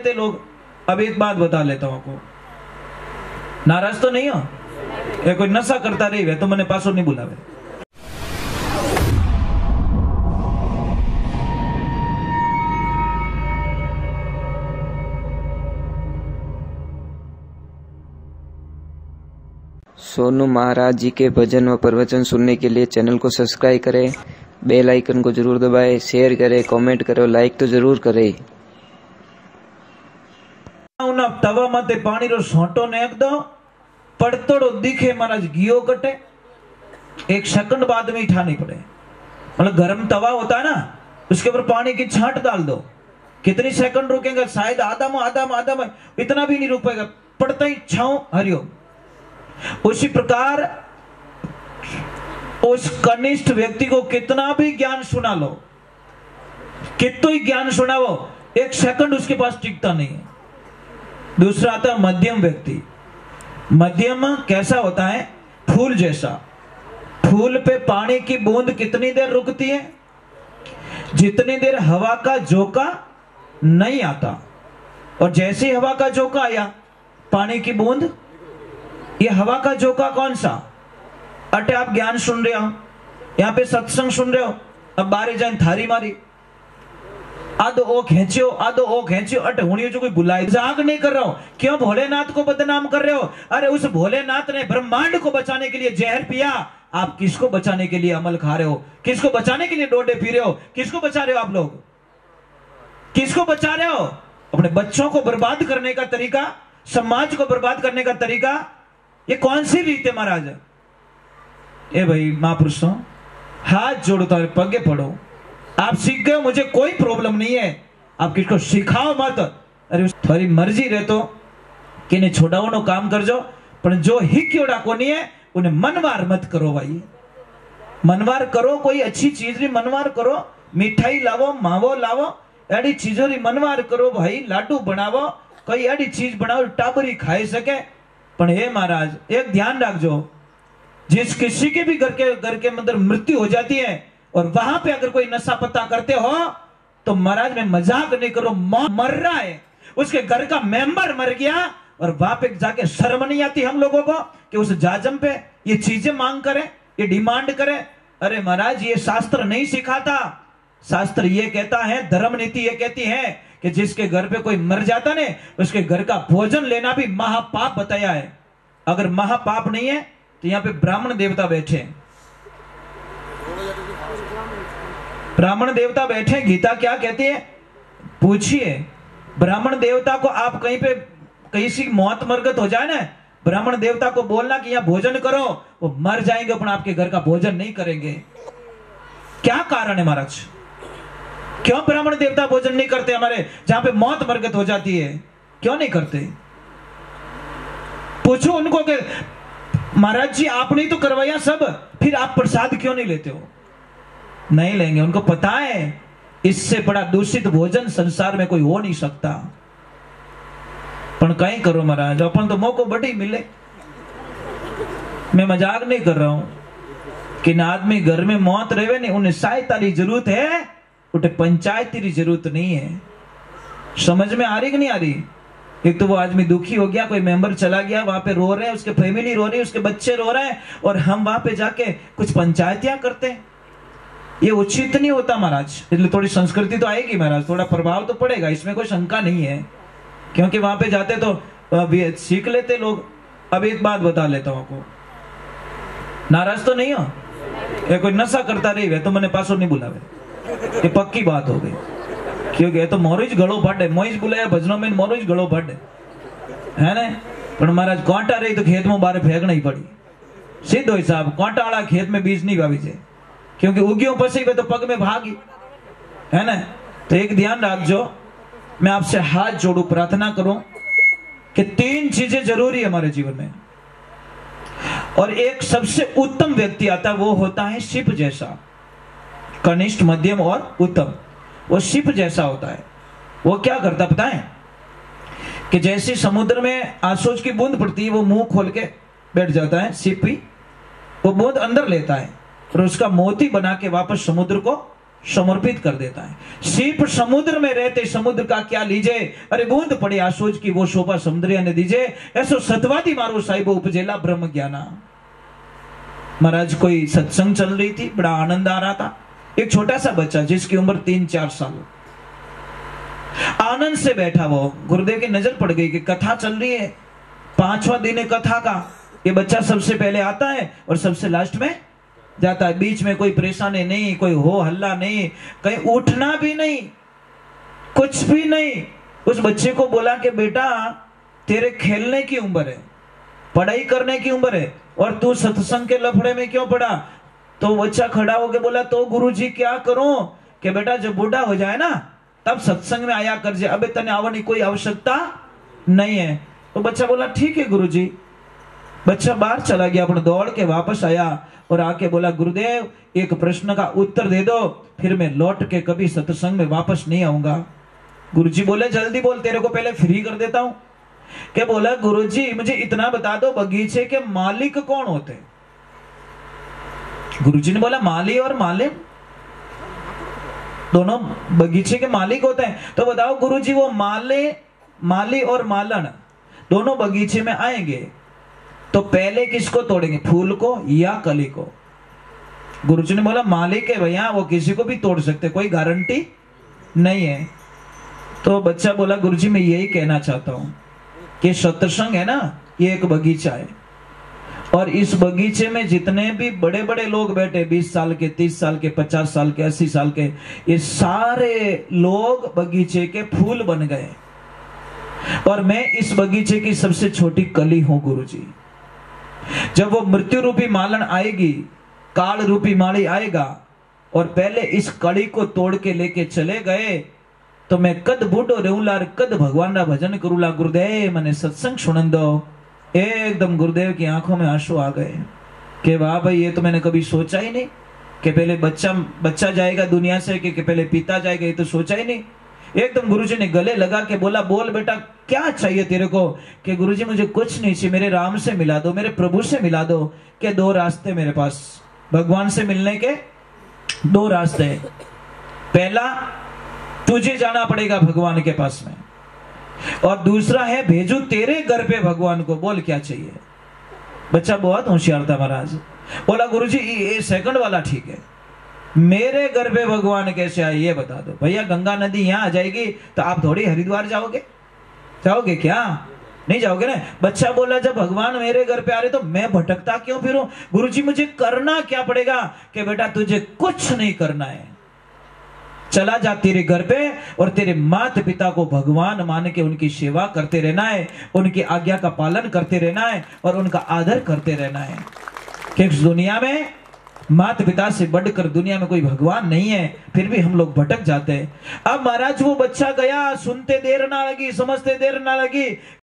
लेते लोग। अब एक बात बता लेता हूं आपको, नाराज तो नहीं हो? ये कोई नशा करता रही है तो मैंने पासो नहीं बुलावे। सोनू महाराज जी के भजन व प्रवचन सुनने के लिए चैनल को सब्सक्राइब करें, बेल आइकन को जरूर दबाएं, शेयर करें, कमेंट करें, लाइक तो जरूर करें। तवा माते पानी रो सोंटो ने दो पड़तोड़ो दिखे महाराज घियो कटे, एक सेकंड बाद में उठा नहीं पड़े। मतलब गरम तवा होता है ना, उसके ऊपर पानी की छांट डाल दो, कितनी सेकंड रुकेगा? शायद आधा में इतना भी नहीं रुक पाएगा, पड़ता ही छाओ हरिओम। उसी प्रकार उस कनिष्ठ व्यक्ति को कितना भी ज्ञान सुना लो, कितना ही ज्ञान सुनाओ, एक सेकंड उसके पास टिकता नहीं है। दूसरा आता है मध्यम व्यक्ति। मध्यम कैसा होता है? फूल जैसा। फूल पे पानी की बूंद कितनी देर रुकती है? जितनी देर हवा का झोंका नहीं आता, और जैसे हवा का झोंका आया पानी की बूंद, ये हवा का झोंका कौन सा? अटे आप ज्ञान सुन रहे हो, यहां पे सत्संग सुन रहे हो, अब बारे जाए थारी मारी आधो ओ खींचो अटे हुनियो जो कोई बुलाए जाग नहीं कर रहा हो। क्यों भोलेनाथ को बदनाम कर रहे हो? अरे उस भोलेनाथ ने ब्रह्मांड को बचाने के लिए जहर पिया, आप किसको बचाने के लिए अमल खा रहे हो? किसको बचाने के लिए डोडे पी रहे हो? किसको बचा रहे हो आप लोग? किसको बचा रहे हो? अपने बच्चों को बर्बाद करने का तरीका, समाज को बर्बाद करने का तरीका, ये कौन सी रीत है महाराज? ए भाई महापुरुषों, हाथ जोड़ो, तारे पगे पड़ो। आप सीख गए, मुझे कोई प्रॉब्लम नहीं है, आप किसको सिखाओ मत। अरे थारी मर्जी रहे तो कि ने छोड़ाओ काम कर जो, पर जो ही क्योड़ा को नहीं है उन्हें मनवार मत करो भाई। मनवार करो, कोई अच्छी चीज री मनवार करो, मिठाई लावो, मावो लावो, एडी चीजों री मनवार करो भाई। लाडू बनावो, कोई एडी चीज बनाओ टाबरी खाई सके। पर हे महाराज एक ध्यान रखो, जिस किसी के भी घर के अंदर मृत्यु हो जाती है और वहां पे अगर कोई नशा पत्ता करते हो तो महाराज में मजाक नहीं करो, मर रहा है, उसके घर का मेंबर मर गया और वहां पे जाके शर्म नहीं आती हम लोगों को कि उस जाजम पे ये चीजें मांग करें, ये डिमांड करें? अरे महाराज ये शास्त्र नहीं सिखाता। शास्त्र ये कहता है, धर्म नीति ये कहती है कि जिसके घर पे कोई मर जाता ने उसके घर का भोजन लेना भी महापाप बताया है। अगर महापाप नहीं है तो यहाँ पे ब्राह्मण देवता बैठे, ब्राह्मण देवता बैठे, गीता क्या कहती है पूछिए। ब्राह्मण देवता को आप कहीं पे कहीं सी मौत मरगत हो जाए ना, ब्राह्मण देवता को बोलना कि यहाँ भोजन करो, वो मर जाएंगे पर आपके घर का भोजन नहीं करेंगे। क्या कारण है महाराज? क्यों ब्राह्मण देवता भोजन नहीं करते? हमारे जहां पे मौत मरगत हो जाती है क्यों नहीं करते? पूछो उनको कि महाराज जी आपने तो करवाया सब, फिर आप प्रसाद क्यों नहीं लेते हो? नहीं लेंगे, उनको पता है इससे बड़ा दूषित भोजन संसार में कोई हो नहीं सकता। पर कहीं करो महाराज, अपन तो मौको बड़ी मिले। मैं मजाक नहीं कर रहा हूं कि ना आदमी घर में मौत रहे नहीं, उन्हें सहायता की जरूरत है, उन्हें पंचायत की जरूरत नहीं है। समझ में आ रही कि नहीं आ रही? एक तो वो आदमी दुखी हो गया, कोई मेंबर चला गया, वहां पे रो रहे हैं, उसके फैमिली रो रही है, उसके बच्चे रो रहे हैं, और हम वहां पे जाके कुछ पंचायतियां करते हैं। ये उचित नहीं होता महाराज। इसलिए थोड़ी संस्कृति तो आएगी महाराज, थोड़ा प्रभाव तो पड़ेगा, इसमें कोई शंका नहीं है, क्योंकि वहां पे जाते तो सीख लेते लोग। अब एक बात बता लेता हूं आपको, नाराज तो नहीं हो? ये कोई नशा करता रही है तो मैंने पासो नहीं बुलावे, ये पक्की बात हो गई। क्योंकि ये तो मोरोज गलो फटे, मोइज बुलाया भजनों में, मोरोज गलो फटे है ना। पर महाराज कांटा रही तो खेत में बारे फेंकना ही पड़ी, सीधो हिसाब। कांटा वाला खेत में बीज नहीं वावी छे, क्योंकि उगियों पसी पे तो पग में भागी है ना। तो एक ध्यान रखो, मैं आपसे हाथ जोड़ू, प्रार्थना करूं कि 3 चीजें जरूरी है हमारे जीवन में, और एक सबसे उत्तम व्यक्ति आता है, वो होता है शिप जैसा। कनिष्ठ, मध्यम और उत्तम। वो शिप जैसा होता है। वो क्या करता पता है? कि जैसे समुद्र में आसोज की बूंद पड़ती है, वो मुंह खोल के बैठ जाता है शिप ही, वो बूंद अंदर लेता है और उसका मोती बना के वापस समुद्र को समर्पित कर देता है। सीप समुद्र में रहते समुद्र का क्या लीजे, अरे बूंद पड़े आसोज की वो शोभा समुद्रिया ने दीजे, ऐसो सतवादी मारो साहिबो उपजेला ब्रह्म ज्ञाना। महाराज कोई सत्संग चल रही थी, बड़ा आनंद आ रहा था। एक छोटा सा बच्चा जिसकी उम्र 3-4 साल, आनंद से बैठा, वो गुरुदेव की नजर पड़ गई कि कथा चल रही है, 5वां दिन है कथा का। ये बच्चा सबसे पहले आता है और सबसे लास्ट में जाता है। बीच में कोई परेशानी नहीं, कोई हो हल्ला नहीं, कहीं उठना भी नहीं, कुछ भी नहीं। उस बच्चे को बोला कि बेटा तेरे खेलने की उम्र है, पढ़ाई करने की उम्र है, और तू सत्संग के लफड़े में क्यों पड़ा? तो बच्चा खड़ा होकर बोला, तो गुरुजी क्या करूं? कि बेटा जब बूढ़ा हो जाए ना तब सत्संग में आया कर जे, अबे तने आने की कोई आवश्यकता नहीं है। तो बच्चा बोला ठीक है गुरुजी। बच्चा बाहर चला गया, अपने दौड़ के वापस आया और आके बोला, गुरुदेव एक प्रश्न का उत्तर दे दो, फिर मैं लौट के कभी सत्संग में वापस नहीं आऊंगा। गुरुजी बोले जल्दी बोल, तेरे को पहले फ्री कर देता हूं। क्या बोला, गुरुजी मुझे इतना बता दो, बगीचे के मालिक कौन होते? गुरुजी ने बोला, माली और मालिक दोनों बगीचे के मालिक होते हैं। तो बताओ गुरुजी, वो माली और मालन दोनों बगीचे में आएंगे तो पहले किसको तोड़ेंगे, फूल को या कली को? गुरुजी ने बोला, मालिक है भैया, वो किसी को भी तोड़ सकते, कोई गारंटी नहीं है। तो बच्चा बोला, गुरुजी मैं यही कहना चाहता हूं कि सत्संग है ना, ये एक बगीचा है, और इस बगीचे में जितने भी बड़े बड़े लोग बैठे, 20 साल के, 30 साल के, 50 साल के, 80 साल के, ये सारे लोग बगीचे के फूल बन गए, और मैं इस बगीचे की सबसे छोटी कली हूं गुरुजी। जब वो मृत्यु रूपी मालन आएगी, काल रूपी माली आएगा, और पहले इस कड़ी को तोड़ के लेके चले गए, तो मैं कद बूढ़ो रहूला, कद भगवान का भजन करूला, गुरुदेव मने सत्संग सुनन दो। एकदम गुरुदेव की आंखों में आंसू आ गए कि वाह भाई, ये तो मैंने कभी सोचा ही नहीं कि पहले बच्चा जाएगा दुनिया से, कि पहले पिता जाएगा, ये तो सोचा ही नहीं। एकदम गुरुजी ने गले लगा के बोला, बोल बेटा क्या चाहिए तेरे को? कि गुरुजी मुझे कुछ नहीं चाहिए, मेरे राम से मिला दो, मेरे प्रभु से मिला दो। कि 2 रास्ते मेरे पास भगवान से मिलने के, 2 रास्ते। पहला, तुझे जाना पड़ेगा भगवान के पास में, और दूसरा है भेजू तेरे घर पे भगवान को। बोल क्या चाहिए? बच्चा बहुत होशियार था महाराज, बोला गुरुजी ये सेकंड वाला ठीक है, मेरे घर पे भगवान कैसे आए ये बता दो। भैया गंगा नदी यहाँ आ जाएगी तो आप थोड़ी हरिद्वार जाओगे क्या? नहीं जाओगे ना। बच्चा बोला, जब भगवान मेरे घर पे आ रहे तो मैं भटकता क्यों फिरूं? गुरुजी मुझे करना क्या पड़ेगा? कि बेटा तुझे कुछ नहीं करना है, चला जा तेरे घर पे और तेरे माता पिता को भगवान मान के उनकी सेवा करते रहना है, उनकी आज्ञा का पालन करते रहना है और उनका आदर करते रहना है। कि इस दुनिया में माता पिता से बढ़कर दुनिया में कोई भगवान नहीं है, फिर भी हम लोग भटक जाते हैं। अब महाराज वो बच्चा गया, सुनते देर ना लगी, समझते देर ना लगी